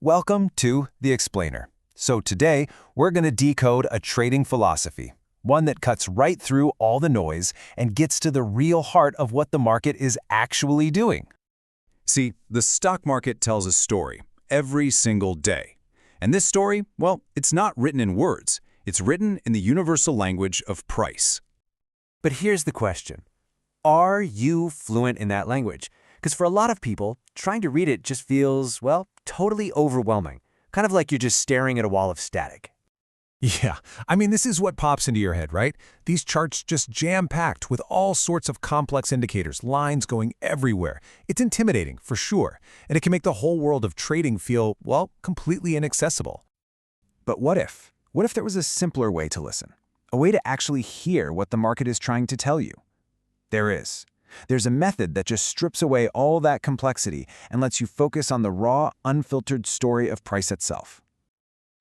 Welcome to The Explainer. So today, we're going to decode a trading philosophy, one that cuts right through all the noise and gets to the real heart of what the market is actually doing. See, the stock market tells a story every single day. And this story, well, it's not written in words. It's written in the universal language of price. But here's the question. Are you fluent in that language? Because for a lot of people, trying to read it just feels, well, totally overwhelming. Kind of like you're just staring at a wall of static. Yeah, this is what pops into your head, right? These charts just jam-packed with all sorts of complex indicators, lines going everywhere. It's intimidating, for sure, and it can make the whole world of trading feel, well, completely inaccessible. But what if? What if there was a simpler way to listen? A way to actually hear what the market is trying to tell you? There is. There's a method that just strips away all that complexity and lets you focus on the raw, unfiltered story of price itself.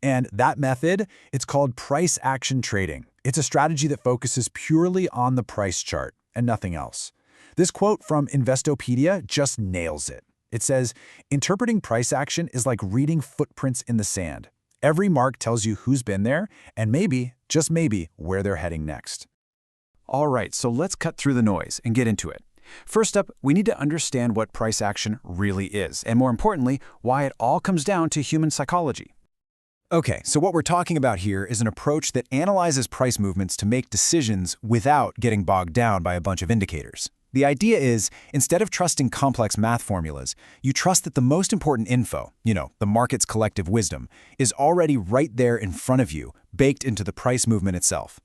And that method, it's called price action trading. It's a strategy that focuses purely on the price chart and nothing else. This quote from Investopedia just nails it. It says, "Interpreting price action is like reading footprints in the sand. Every mark tells you who's been there and maybe, just maybe, where they're heading next." All right, so let's cut through the noise and get into it. First up, we need to understand what price action really is, and more importantly, why it all comes down to human psychology. Okay, so what we're talking about here is an approach that analyzes price movements to make decisions without getting bogged down by a bunch of indicators. The idea is, instead of trusting complex math formulas, you trust that the most important info, the market's collective wisdom, is already right there in front of you, baked into the price movement itself.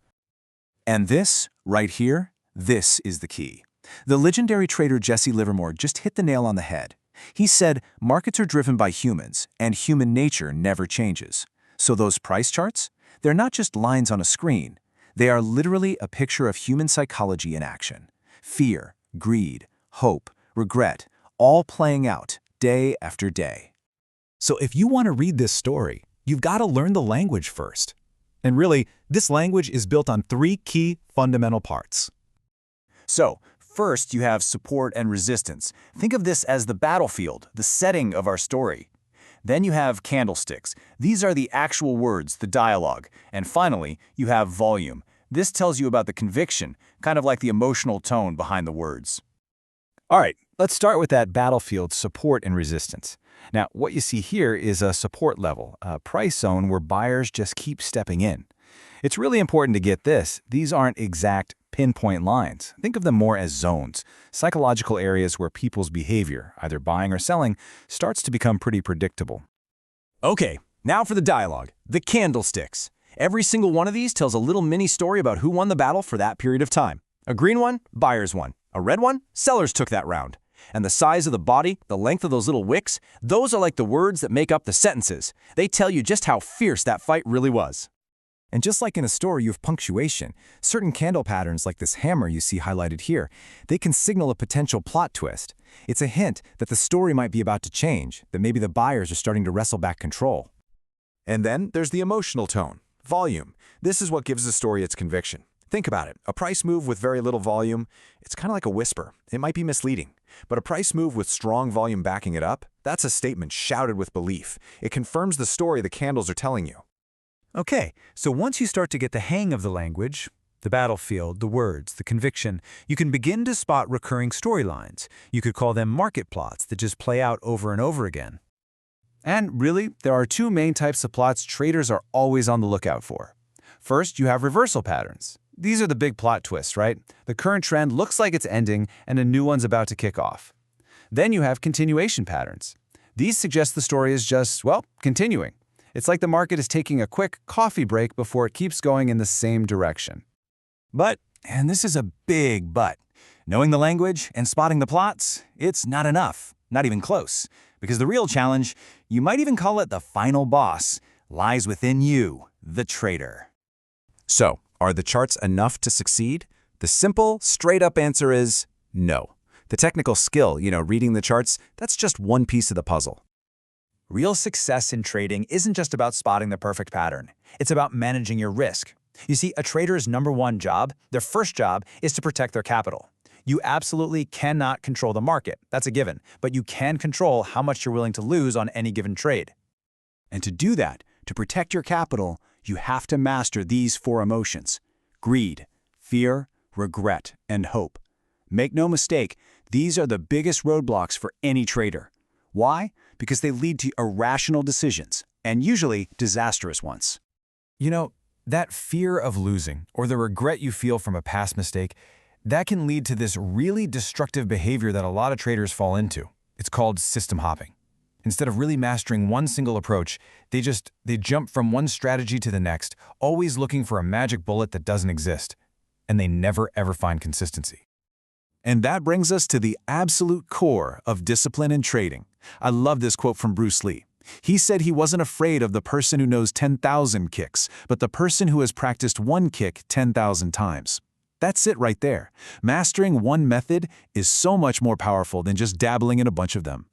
And this, right here, this is the key. The legendary trader Jesse Livermore just hit the nail on the head. He said, markets are driven by humans, and human nature never changes. So those price charts, they're not just lines on a screen. They are literally a picture of human psychology in action. Fear, greed, hope, regret, all playing out day after day. So if you want to read this story, you've got to learn the language first. And really, this language is built on three key fundamental parts. So, first you have support and resistance. Think of this as the battlefield, the setting of our story. Then you have candlesticks. These are the actual words, the dialogue. And finally, you have volume. This tells you about the conviction, kind of like the emotional tone behind the words. All right, let's start with that battlefield, support and resistance. Now, what you see here is a support level, a price zone where buyers just keep stepping in. It's really important to get this. These aren't exact pinpoint lines. Think of them more as zones, psychological areas where people's behavior, either buying or selling, starts to become pretty predictable. Okay, now for the dialogue, the candlesticks. Every single one of these tells a little mini story about who won the battle for that period of time. A green one, buyers won. A red one, sellers took that round. And the size of the body, the length of those little wicks, those are like the words that make up the sentences. They tell you just how fierce that fight really was. And just like in a story, you have punctuation. Certain candle patterns, like this hammer you see highlighted here, they can signal a potential plot twist. It's a hint that the story might be about to change, that maybe the buyers are starting to wrestle back control. And then there's the emotional tone, volume. This is what gives the story its conviction. Think about it. A price move with very little volume, it's kind of like a whisper. It might be misleading. But a price move with strong volume backing it up, that's a statement shouted with belief. It confirms the story the candles are telling you. Okay, so once you start to get the hang of the language, the battlefield, the words, the conviction, you can begin to spot recurring storylines. You could call them market plots that just play out over and over again. And really, there are two main types of plots traders are always on the lookout for. First, you have reversal patterns. These are the big plot twists, right? The current trend looks like it's ending and a new one's about to kick off. Then you have continuation patterns. These suggest the story is just, well, continuing. It's like the market is taking a quick coffee break before it keeps going in the same direction. But, and this is a big but, knowing the language and spotting the plots, it's not enough, not even close. Because the real challenge, you might even call it the final boss, lies within you, the trader. So, are the charts enough to succeed? The simple, straight-up answer is no. The technical skill, reading the charts, that's just one piece of the puzzle. Real success in trading isn't just about spotting the perfect pattern. It's about managing your risk. You see, a trader's number one job, their first job, is to protect their capital. You absolutely cannot control the market, that's a given, but you can control how much you're willing to lose on any given trade. And to do that, to protect your capital, you have to master these 4 emotions: greed, fear, regret, and hope. Make no mistake, these are the biggest roadblocks for any trader. Why? Because they lead to irrational decisions, and usually disastrous ones. You know, that fear of losing, or the regret you feel from a past mistake, that can lead to this really destructive behavior that a lot of traders fall into. It's called system hopping. Instead of really mastering one single approach, they jump from one strategy to the next, always looking for a magic bullet that doesn't exist. And they never ever find consistency. And that brings us to the absolute core of discipline in trading. I love this quote from Bruce Lee. He said he wasn't afraid of the person who knows 10,000 kicks, but the person who has practiced one kick 10,000 times. That's it right there. Mastering one method is so much more powerful than just dabbling in a bunch of them.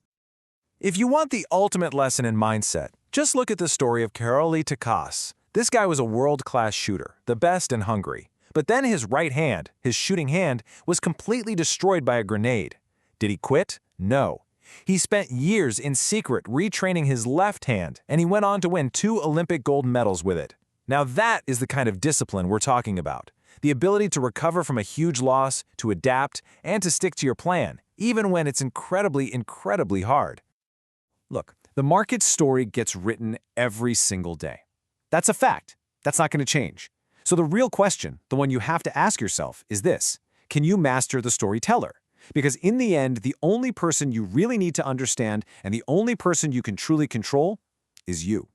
If you want the ultimate lesson in mindset, just look at the story of Karoly Takas. This guy was a world-class shooter, the best in Hungary. But then his right hand, his shooting hand, was completely destroyed by a grenade. Did he quit? No. He spent years in secret retraining his left hand, and he went on to win 2 Olympic gold medals with it. Now that is the kind of discipline we're talking about. The ability to recover from a huge loss, to adapt, and to stick to your plan, even when it's incredibly, incredibly hard. Look, the market story gets written every single day. That's a fact. That's not going to change. So the real question, the one you have to ask yourself, is this: can you master the storyteller? Because in the end, the only person you really need to understand and the only person you can truly control is you.